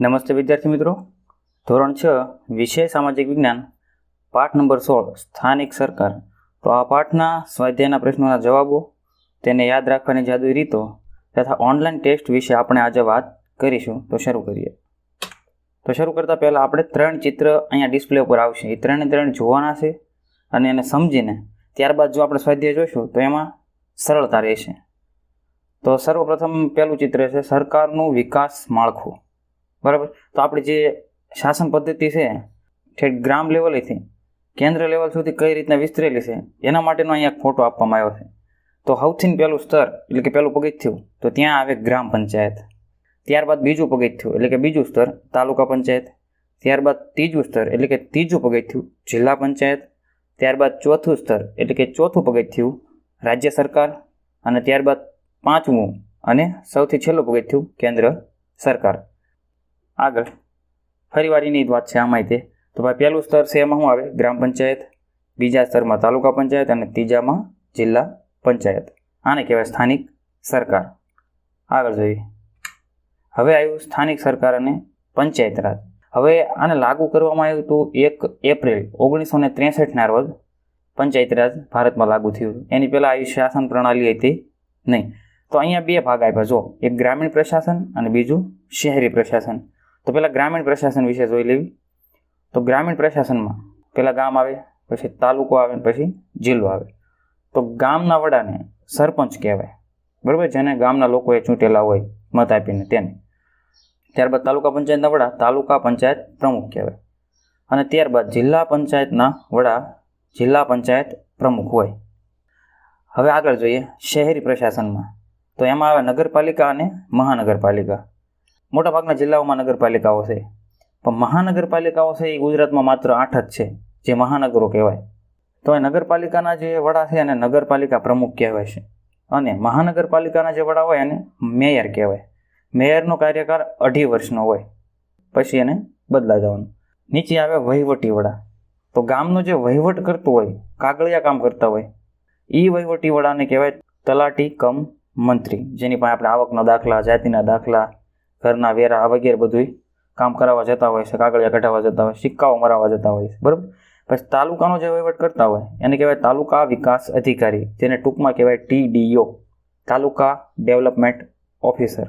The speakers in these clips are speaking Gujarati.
નમસ્તે વિદ્યાર્થી મિત્રો, ધોરણ 6 વિષય સામાજિક વિજ્ઞાન પાઠ નંબર 16 સ્થાનિક સરકાર. તો આ પાઠના સ્વાધ્યાયના પ્રશ્નોના જવાબો, તેને યાદ રાખવાની જાદુઈ રીતો તથા ઓનલાઈન ટેસ્ટ વિશે આપણે આજે વાત કરીશું. તો શરૂ કરીએ. તો શરૂ કરતાં પહેલાં આપણે 3 ચિત્ર અહીંયા ડિસ્પ્લે ઉપર આવશે. એ 3 જોવાના છે અને એને સમજીને ત્યારબાદ જો આપણે સ્વાધ્યાય જોઈશું તો એમાં સરળતા રહેશે. તો સર્વપ્રથમ પહેલું ચિત્ર છે સરકારનું વિકાસ માળખું. બરાબર. તો આપણી જે શાસન પદ્ધતિ છે ઠેઠ ગ્રામ લેવલેથી કેન્દ્ર લેવલ સુધી કઈ રીતના વિસ્તરેલી છે એના માટેનો અહીંયા એક ફોટો આપવામાં આવ્યો છે. તો સૌથી પહેલું સ્તર એટલે કે પહેલું પગથિયું તો ત્યાં આવે ગ્રામ પંચાયત. ત્યારબાદ બીજું પગથિયું એટલે કે બીજું સ્તર તાલુકા પંચાયત. ત્યારબાદ ત્રીજું સ્તર એટલે કે ત્રીજું પગથિયું જિલ્લા પંચાયત. ત્યારબાદ ચોથું સ્તર એટલે કે ચોથું પગથિયું રાજ્ય સરકાર. અને ત્યારબાદ પાંચમું અને સૌથી છેલ્લું પગથિયું કેન્દ્ર સરકાર. આગળ ફરીવારીની વાત છે આમાંય તે. તો ભાઈ પહેલું સ્તર છે એમાં શું આવે? ગ્રામ પંચાયત. બીજા સ્તરમાં તાલુકા પંચાયત અને ત્રીજામાં જિલ્લા પંચાયત. આને કહેવાય સ્થાનિક સરકાર. આગળ જોઈએ. હવે આવ્યું સ્થાનિક સરકાર અને પંચાયત રાજ. હવે આને લાગુ કરવામાં આવ્યું હતું 1 એપ્રિલ 1963ના રોજ પંચાયત રાજ ભારતમાં લાગુ થયું. એની પહેલાં આવી શાસન પ્રણાલી હતી નહીં. તો અહીંયા 2 ભાગ આપ્યા. જો એક ગ્રામીણ પ્રશાસન અને બીજું શહેરી પ્રશાસન. તો પહેલાં ગ્રામીણ પ્રશાસન વિશે જોઈ લેવી. તો ગ્રામીણ પ્રશાસનમાં પહેલાં ગામ આવે, પછી તાલુકો આવે, પછી જિલ્લો આવે. તો ગામના વડાને સરપંચ કહેવાય, બરાબર, જેને ગામના લોકોએ ચૂંટેલા હોય મત આપીને તેને. ત્યારબાદ તાલુકા પંચાયતના વડા તાલુકા પંચાયત પ્રમુખ કહેવાય. અને ત્યારબાદ જિલ્લા પંચાયતના વડા જિલ્લા પંચાયત પ્રમુખ હોય. હવે આગળ જોઈએ શહેરી પ્રશાસનમાં. તો એમાં આવે નગરપાલિકા અને મહાનગરપાલિકા. મોટાભાગના જિલ્લાઓમાં નગરપાલિકાઓ છે, પણ મહાનગરપાલિકાઓ છે એ ગુજરાતમાં માત્ર 8 જ છે જે મહાનગરો કહેવાય. તો એ નગરપાલિકાના જે વડા છે એને નગરપાલિકા પ્રમુખ કહેવાય છે. અને મહાનગરપાલિકાના જે વડા હોય એને મેયર કહેવાય. મેયરનો કાર્યકાળ 2.5 વર્ષનો હોય, પછી એને બદલા જવાનું. નીચે આવે વહીવટી વડા. તો ગામનો જે વહીવટ કરતો હોય, કાગળિયા કામ કરતા હોય, એ વહીવટી વડાને કહેવાય તલાટી કમ મંત્રી, જેની પાસે આપણે આવકના દાખલા, જાતિના દાખલા, ઘરના વેરા વગેરે બધું કામ કરાવવા જતા હોય છે, કાગળિયા કઢાવવા જતા હોય, સિક્કાઓ મરાવવા જતા હોય છે, બરાબર. પછી તાલુકાનો જે વહીવટ કરતા હોય એને કહેવાય તાલુકા વિકાસ અધિકારી, જેને ટૂંકમાં કહેવાય TDO, તાલુકા ડેવલપમેન્ટ ઓફિસર.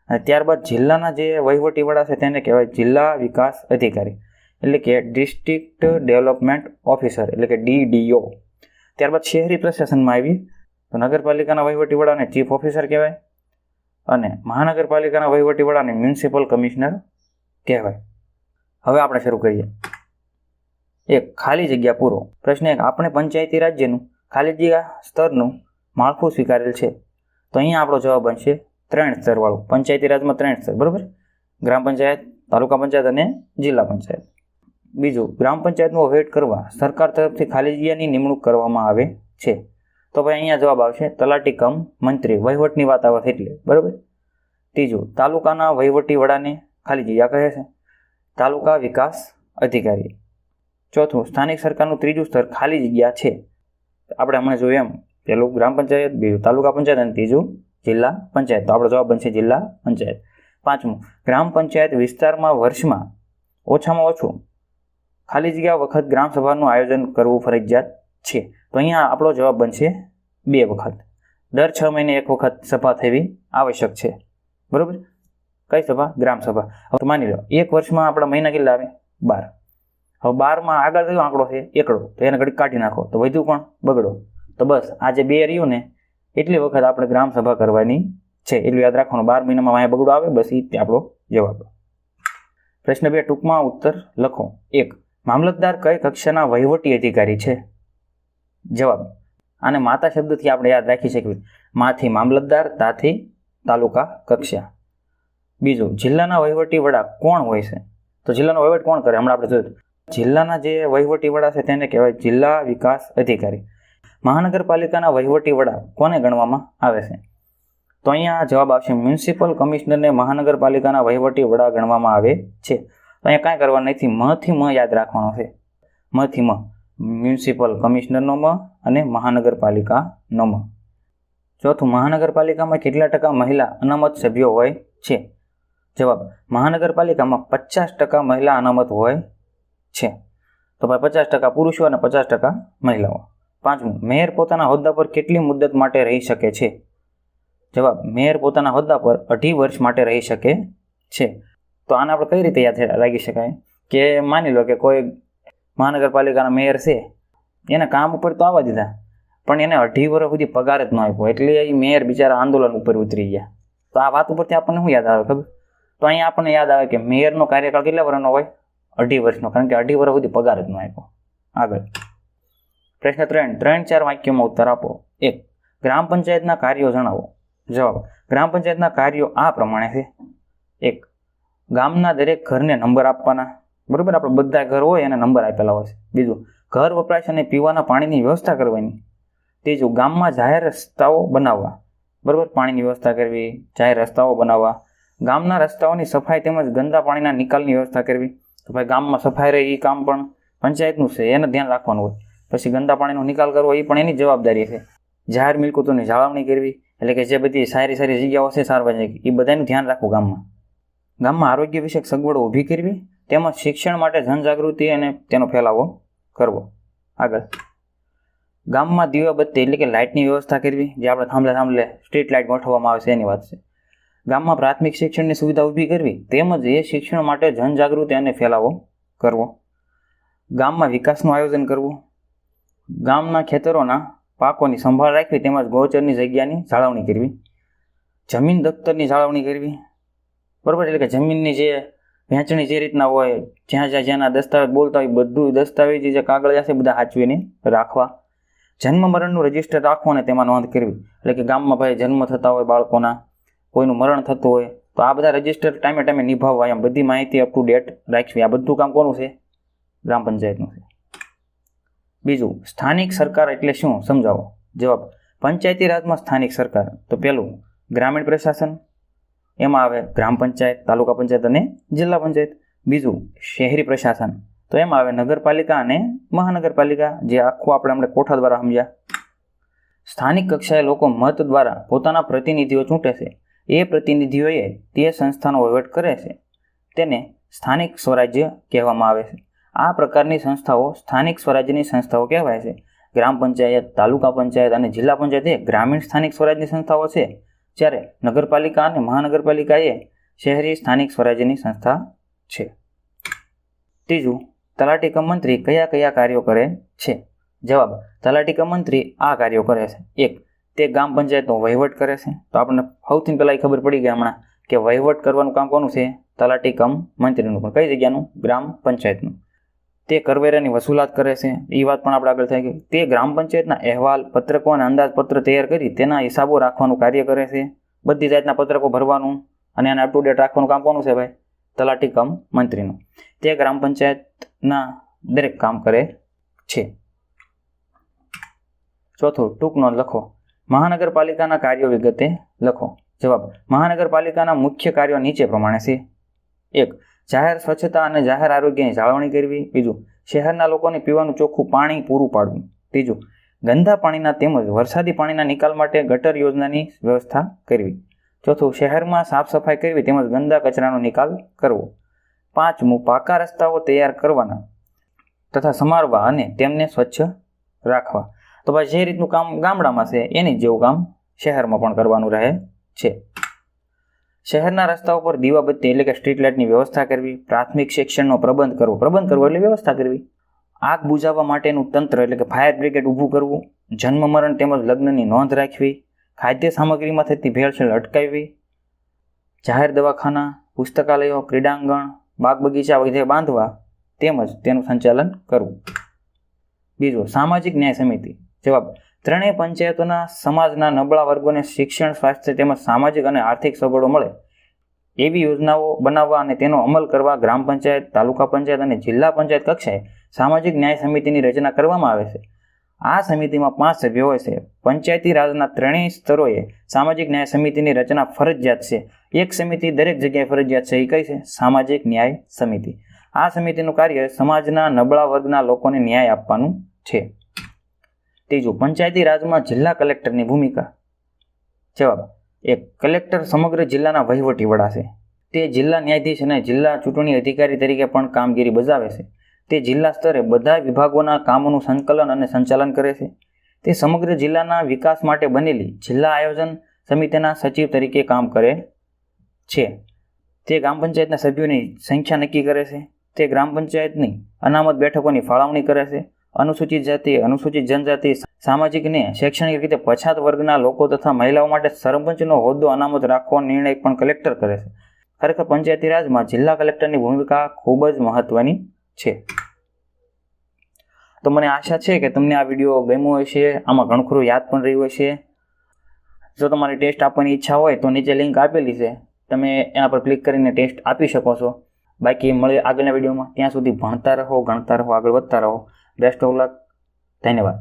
અને ત્યારબાદ જિલ્લાના જે વહીવટી વડા છે તેને કહેવાય જિલ્લા વિકાસ અધિકારી, એટલે કે ડિસ્ટ્રિક્ટ ડેવલપમેન્ટ ઓફિસર, એટલે કે DDO. ત્યારબાદ શહેરી પ્રશાસનમાં આવી તો નગરપાલિકાના વહીવટી વડાને ચીફ ઓફિસર કહેવાય અને મહાનગરપાલિકાના વહીવટી વડાને મ્યુનિસિપલ કમિશનર કહેવાય. હવે આપણે શરૂ કરીએ. 1. ખાલી જગ્યા પૂરો. પ્રશ્ન 1. આપણે પંચાયતી રાજ્યનું ખાલી જગ્યા સ્તરનું માળખું સ્વીકારેલ છે. તો અહીંયા આપણો જવાબ બનશે 3 સ્તરવાળું. પંચાયતી રાજમાં 3 સ્તર, બરાબર. ગ્રામ પંચાયત, તાલુકા પંચાયત અને જિલ્લા પંચાયત. બીજું, ગ્રામ પંચાયતનો વહીવટ કરવા સરકાર તરફથી ખાલી જગ્યાની નિમણૂક કરવામાં આવે છે. તો ભાઈ અહીંયા જવાબ આવશે તલાટી કમ મંત્રી, વહીવટની વાત આવે એટલે, બરાબર. ત્રીજું, તાલુકાના વહીવટી વડાને ખાલી જગ્યા કહે છે તાલુકા વિકાસ અધિકારી. ચોથું, સ્થાનિક સરકારનું ત્રીજું સ્તર ખાલી જગ્યા છે. આપણે હમણાં જોયું એમ, પહેલું ગ્રામ પંચાયત, બીજું તાલુકા પંચાયત અને ત્રીજું જિલ્લા પંચાયત. તો આપણો જવાબ બનશે જિલ્લા પંચાયત. પાંચમું, ગ્રામ પંચાયત વિસ્તારમાં વર્ષમાં ઓછામાં ઓછું ખાલી જગ્યા વખત ગ્રામ સભાનું આયોજન કરવું ફરજિયાત છે. તો અહીંયા આપણો જવાબ બનશે 2 વખત. દર 6 મહિને 1 વખત સભા થવી આવશ્યક છે, બરાબર. કઈ સભા? ગ્રામ સભા. હવે માની લો 1 વર્ષમાં આપણા મહિના કેટલા આવે? 12. હવે 12માં આગળ કયો આંકડો છે? એકડો. તો એને ઘડી કાઢી નાખો તો વધ્યું પણ બગડો. તો બસ આ જે 2 રહ્યું ને એટલી વખત આપણે ગ્રામ સભા કરવાની છે, એટલું યાદ રાખવાનું. 12 મહિનામાં અહીંયા બગડો આવે, બસ એ આપણો જવાબ. પ્રશ્ન 2. ટૂંકમાં ઉત્તર લખો. 1. મામલતદાર કઈ કક્ષાના વહીવટી અધિકારી છે? જવાબ, આને માતા શબ્દથી આપણે યાદ રાખી શકીએ. માથી મામલતદાર, તાથી તાલુકા કક્ષા. બીજું, જિલ્લાના વહીવટી વડા કોણ હોય છે? તો જિલ્લાનો વહીવટ કોણ કરે? હમણાં આપણે જોયું. જિલ્લાના જે વહીવટી વડા છે તેને કહેવાય જિલ્લા વિકાસ અધિકારી. મહાનગરપાલિકાના વહીવટી વડા કોને ગણવામાં આવે છે? તો અહીંયા જવાબ આવશે મ્યુનિસિપલ કમિશનરને મહાનગરપાલિકાના વહીવટી વડા ગણવામાં આવે છે. તો અહીંયા કાંઈ કરવાનું નથી, મથી મ યાદ રાખવાનો છે. મથી મ, મ્યુનિસિપલ કમિશનરનો મ અને મહાનગરપાલિકાનો મ. ચોથું, મહાનગરપાલિકામાં કેટલા ટકા મહિલા અનામત સભ્યો હોય છે? જવાબ, મહાનગરપાલિકામાં 50% મહિલા અનામત હોય છે. તો ભાઈ 50% પુરુષો અને 50% મહિલાઓ. પાંચમું, મેયર પોતાના હોદ્દા પર કેટલી મુદ્દત માટે રહી શકે છે? જવાબ, મેયર પોતાના હોદ્દા પર 2.5 વર્ષ માટે રહી શકે છે. તો આને આપણે કઈ રીતે યાદ રાખી શકાય કે માની લો કે કોઈ મહાનગરપાલિકાના મેયર છે, એને કામ ઉપર તો આવવા દીધા, પણ એને 2.5 વર્ષ સુધી પગાર જ ન આપ્યો, એટલે એ મેયર બિચારા આંદોલન ઉપર ઉતરી ગયા. તો આ વાત ઉપરથી આપણને શું યાદ આવે ખબર? તો અહીંયા આપણને યાદ આવે કે મેયરનો કાર્યકાળ કેટલા વર્ષનો હોય? 2.5 વર્ષનો, કારણ કે 2.5 વર્ષ સુધી પગાર જ ન આપ્યો. આગળ પ્રશ્ન 3, 3-4 વાક્યોમાં ઉત્તર આપો. 1, ગ્રામ પંચાયતના કાર્યો જણાવો. જવાબ, ગ્રામ પંચાયતના કાર્યો આ પ્રમાણે છે. 1, ગામના દરેક ઘરને નંબર આપવાના. બરોબર, આપણે બધા ઘર હોય એને નંબર આપેલા હોય છે. બીજું, ઘર વપરાશ અને પીવાના પાણીની વ્યવસ્થા કરવાની. ત્રીજું, ગામમાં જાહેર રસ્તાઓ બનાવવા. બરોબર, પાણીની વ્યવસ્થા કરવી, જાહેર રસ્તાઓ બનાવવા. ગામના રસ્તાઓની સફાઈ તેમજ ગંદા પાણીના નિકાલની વ્યવસ્થા કરવી. તો ભાઈ ગામમાં સફાઈ રહે એ કામ પણ પંચાયતનું છે, એને ધ્યાન રાખવાનું હોય. પછી ગંદા પાણીનો નિકાલ કરવો એ પણ એની જવાબદારી છે. જાહેર મિલકતોની જાળવણી કરવી, એટલે કે જે બધી સારી સારી જગ્યાઓ છે સાર્વજનિક, એ બધાનું ધ્યાન રાખવું ગામમાં. ગામમાં આરોગ્ય વિષયક સગવડો ઊભી કરવી, તેમજ શિક્ષણ માટે જનજાગૃતિ અને તેનો ફેલાવો કરવો. આગળ, ગામમાં દીવાબત્તી એટલે કે લાઇટની વ્યવસ્થા કરવી, જે આપણે થાંભલે સ્ટ્રીટ લાઇટ ગોઠવવામાં આવે છે એની વાત છે. ગામમાં પ્રાથમિક શિક્ષણની સુવિધા ઊભી કરવી, તેમજ એ શિક્ષણ માટે જનજાગૃતિ અને ફેલાવો કરવો. ગામમાં વિકાસનું આયોજન કરવું. ગામના ખેતરોના પાકોની સંભાળ રાખવી, તેમજ ગૌચરની જગ્યાની જાળવણી કરવી. જમીન દફતરની જાળવણી કરવી. બરાબર, એટલે કે જમીનની જે વહેંચણી જે રીતના હોય, જ્યાંના દસ્તાવેજ બોલતા હોય, બધું દસ્તાવેજ જે કાગળિયા છે બધા સાચવીને રાખવા. જન્મ મરણનું રજીસ્ટર રાખવું અને તેમાં નોંધ કરવી, એટલે કે ગામમાં ભાઈ જન્મ થતા હોય બાળકોના, કોઈનું મરણ થતું હોય, તો આ બધા રજીસ્ટર ટાઈમે નિભાવવા, એમ બધી માહિતી અપ ટુ ડેટ રાખવી. આ બધું કામ કોનું છે? ગ્રામ પંચાયતનું છે. બીજું, સ્થાનિક સરકાર એટલે શું સમજાવો. જવાબ, પંચાયતી રાજમાં સ્થાનિક સરકાર. તો પહેલું, ગ્રામીણ પ્રશાસન, એમાં આવે ગ્રામ પંચાયત, તાલુકા પંચાયત અને જિલ્લા પંચાયત. બીજું, શહેરી પ્રશાસન, તો એમાં આવે નગરપાલિકા અને મહાનગરપાલિકા, જે આખું આપણે કોઠા દ્વારા સમજ્યા. સ્થાનિક કક્ષાએ લોકો મત દ્વારા પોતાના પ્રતિનિધિઓ ચૂંટે છે. એ પ્રતિનિધિઓએ તે સંસ્થાનો વહીવટ કરે છે, તેને સ્થાનિક સ્વરાજ્ય કહેવામાં આવે છે. આ પ્રકારની સંસ્થાઓ સ્થાનિક સ્વરાજ્યની સંસ્થાઓ કહેવાય છે. ગ્રામ પંચાયત, તાલુકા પંચાયત અને જિલ્લા પંચાયત એ ગ્રામીણ સ્થાનિક સ્વરાજ્યની સંસ્થાઓ છે, જ્યારે નગરપાલિકા અને મહાનગરપાલિકા એ શહેરી સ્થાનિક સ્વરાજ્યની સંસ્થા છે. ત્રીજું, તલાટી કમ મંત્રી કયા કયા કાર્યો કરે છે? જવાબ, તલાટી કમ મંત્રી આ કાર્યો કરે છે. 1, તે ગ્રામ પંચાયતનો વહીવટ કરે છે. તો આપણને સૌથી પહેલાં ખબર પડી ગઈ હમણાં કે વહીવટ કરવાનું કામ કોનું છે? તલાટી કમ મંત્રીનું. પણ કઈ જગ્યાનું? ગ્રામ પંચાયતનું. તે કરવેરાની વસૂલાત કરે છે, એ વાત પણ આપણે આગળ થઈ ગઈ. તે ગ્રામ પંચાયતના અહેવાલ, પત્રકો અને અંદાજપત્ર તૈયાર કરી તેના હિસાબો રાખવાનું કાર્ય કરે છે. બધી જાતના પત્રકો ભરવાનું અને એને અપ ટુ ડેટ રાખવાનું કામ કોનું છે ભાઈ? તલાટી કમ મંત્રીનું. તે ગ્રામ પંચાયતના દરેક કામ કરે છે. ચોથું, ટૂંક નોંધ લખો. મહાનગરપાલિકાના કાર્યો વિગતે લખો. જવાબ, મહાનગરપાલિકાના મુખ્ય કાર્યો નીચે પ્રમાણે છે. 1, જાહેર સ્વચ્છતા અને જાહેર આરોગ્યની જાળવણી કરવી. બીજું, શહેરના લોકોને પીવાનું ચોખ્ખું પાણી પૂરું પાડવું. ત્રીજું, ગંદા પાણીના તેમજ વરસાદી પાણીના નિકાલ માટે ગટર યોજનાની વ્યવસ્થા કરવી. ચોથું, શહેરમાં સાફ સફાઈ કરવી તેમજ ગંદા કચરાનો નિકાલ કરવો. પાંચમું, પાકા રસ્તાઓ તૈયાર કરવાના તથા સમારવા અને તેમને સ્વચ્છ રાખવા. તો ભાઈ જે રીતનું કામ ગામડામાં છે એની જેવું કામ શહેરમાં પણ કરવાનું રહે છે. શહેરના રસ્તાઓ પર દીવાબત્તી એટલે કે સ્ટ્રીટ લાઇટની વ્યવસ્થા કરવી. પ્રાથમિક શિક્ષણનો પ્રબંધ કરવો એટલે વ્યવસ્થા કરવી. આગ બુઝાવવા માટેનું તંત્ર એટલે કે ફાયર બ્રિગેડ ઊભું કરવું. જન્મ મરણ તેમજ લગ્નની નોંધ રાખવી. ખાદ્ય સામગ્રીમાં થતી ભેળસેળ અટકાવવી. જાહેર દવાખાના, પુસ્તકાલયો, ક્રીડાંગણ, બાગ બગીચા વગેરે બાંધવા તેમજ તેનું સંચાલન કરવું. બીજું, સામાજિક ન્યાય સમિતિ. જવાબ, ત્રણેય પંચાયતોના સમાજના નબળા વર્ગોને શિક્ષણ, સ્વાસ્થ્ય તેમજ સામાજિક અને આર્થિક સગવડો મળે એવી યોજનાઓ બનાવવા અને તેનો અમલ કરવા ગ્રામ પંચાયત, તાલુકા પંચાયત અને જિલ્લા પંચાયત કક્ષાએ સામાજિક ન્યાય સમિતિની રચના કરવામાં આવે છે. આ સમિતિમાં 5 સભ્યો હોય છે. પંચાયતી રાજના ત્રણેય સ્તરોએ સામાજિક ન્યાય સમિતિની રચના ફરજિયાત છે. એક સમિતિ દરેક જગ્યાએ ફરજિયાત છે. એ કઈ છે? સામાજિક ન્યાય સમિતિ. આ સમિતિનું કાર્ય સમાજના નબળા વર્ગના લોકોને ન્યાય આપવાનું છે. ત્રીજું, પંચાયતી રાજમાં જિલ્લા કલેક્ટરની ભૂમિકા. જવાબ, 1, કલેક્ટર સમગ્ર જિલ્લાના વહીવટી વડા છે. તે જિલ્લા ન્યાયાધીશ અને જિલ્લા ચૂંટણી અધિકારી તરીકે પણ કામગીરી બજાવે છે. તે જિલ્લા સ્તરે બધા વિભાગોના કામોનું સંકલન અને સંચાલન કરે છે. તે સમગ્ર જિલ્લાના વિકાસ માટે બનેલી જિલ્લા આયોજન સમિતિના સચિવ તરીકે કામ કરે છે. તે ગ્રામ પંચાયતના સભ્યોની સંખ્યા નક્કી કરે છે. તે ગ્રામ પંચાયતની અનામત બેઠકોની ફાળવણી કરે છે. અનુસૂચિત જાતિ, અનુસૂચિત જનજાતિ, સામાજિક અને શૈક્ષણિક રીતે પછાત વર્ગના લોકો તથા મહિલાઓ માટે સરપંચનો હોદ્દો અનામત રાખવાનો નિર્ણય પણ કલેક્ટર કરે છે. ખરેખર પંચાયતી રાજમાં જિલ્લા કલેક્ટરની ભૂમિકા ખૂબ જ મહત્વની છે. તો મને આશા છે કે તમને આ વિડીયો ગમ્યો હશે, આમાં ઘણું ખરું યાદ પણ રહ્યું હશે. જો તમારે ટેસ્ટ આપવાની ઈચ્છા હોય તો નીચે લિંક આપેલી છે, તમે એના પર ક્લિક કરીને ટેસ્ટ આપી શકો છો. બાકી મળીએ આગળના વિડીયોમાં. ત્યાં સુધી ભણતા રહો, ગણતા રહો, આગળ વધતા રહો. Best of luck. ધન્યવાદ.